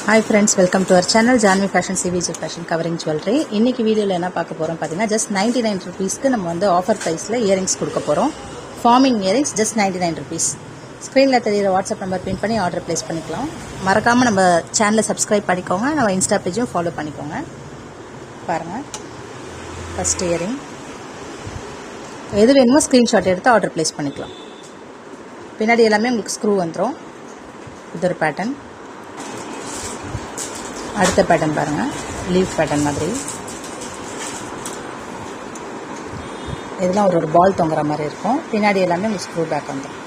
Hi friends, welcome to our channel Janvi Fashion CVG Fashion covering jewelry. இன்னைக்கு வீடியோல என்ன பார்க்க போறோம் பாத்தீங்கன்னா just 99 rupeesக்கு நம்ம வந்து ஆஃபர் பிரைஸ்ல இயரிங்ஸ் கொடுக்க போறோம். Farming earrings just 99 rupees. ஸ்கிரீன்ல தெரியுற வாட்ஸ்அப் நம்பர் பின் பண்ணி ஆர்டர் பிளேஸ் பண்ணிக்கலாம். மறக்காம நம்ம சேனலை சப்ஸ்கிரைப் பண்ணிக்கோங்க. நம்ம இன்ஸ்டா பேஜையும் ஃபாலோ பண்ணிக்கோங்க. பாருங்க. First earring. எது வேணுமோ ஸ்கிரீன்ஷாட் எடுத்து ஆர்டர் பிளேஸ் பண்ணிக்கலாம். பின்னாடி எல்லாமே உங்களுக்கு ஸ்க்ரூ வந்துரும். இது ஒரு பேட்டர்ன். அடுத்த பேட்டர்ன் பாருங்க, லீஃப் பேட்டர்ன் மாதிரி. இதெல்லாம் ஒரு பால் தொங்குற மாதிரி இருக்கும். பின்னாடி எல்லாமே உங்களுக்கு ஸ்க்ரூ பேக் வந்துடும்.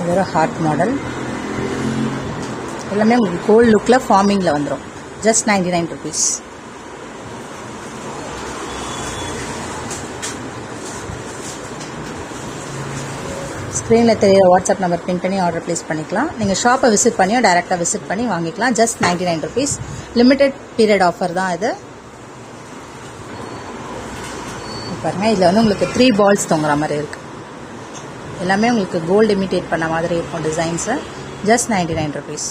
இது ஒரு ஹார்ட் மாடல். எல்லாமே உங்களுக்கு கோல்ட் லுக்கில் ஃபார்மிங்கில் வந்துடும். Just 99 rupees. ஸ்க்ரீனில் தெரியுற வாட்ஸ்அப் நம்பர் பின் பண்ணி ஆர்டர் ப்ளேஸ் பண்ணிக்கலாம். நீங்கள் ஷாப்பை விசிட் பண்ணியோ டைரெக்டாக விசிட் பண்ணி வாங்கிக்கலாம். Just 99 rupees. Limited period offer தான் இது. பாருங்கள், இதில் வந்து உங்களுக்கு 3 பால்ஸ் தொங்குற மாதிரி இருக்குது. எல்லாமே உங்களுக்கு கோல்டு இமிட்டேட் பண்ண மாதிரி இருக்கும் டிசைன்ஸு. Just 99 rupees.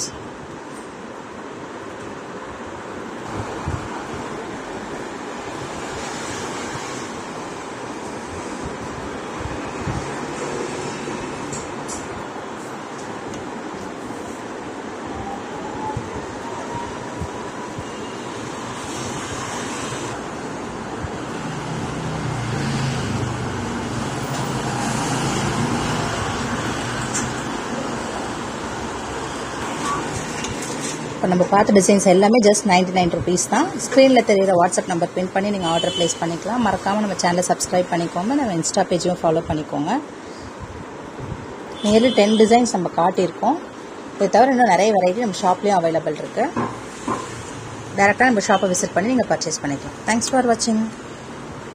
இப்போ நம்ம பார்த்த டிசைன்ஸ் எல்லாமே ஜஸ்ட் 99 rupees தான். ஸ்க்ரீனில் தெரியுற வாட்ஸ்அப் நம்பர் பின் பண்ணி நீங்கள் ஆர்டர் ப்ளேஸ் பண்ணிக்கலாம். மறக்காமல் நம்ம சேனலை சப்ஸ்கிரைப் பண்ணிக்கோங்க. நம்ம இன்ஸ்டா பேஜையும் ஃபாலோ பண்ணிக்கோங்க. நியர்லி 10 டிசைன்ஸ் நம்ம காட்டியிருக்கோம். இதை தவிர இன்னும் நிறைய வெரைட்டி நம்ம ஷாப்லேயும் அவைலபிள் இருக்குது. டேரெக்டாக நம்ம ஷாப்பை விசிட் பண்ணி நீங்கள் பர்ச்சேஸ் பண்ணிக்கலாம். தேங்க்ஸ் ஃபார் வாட்சிங்.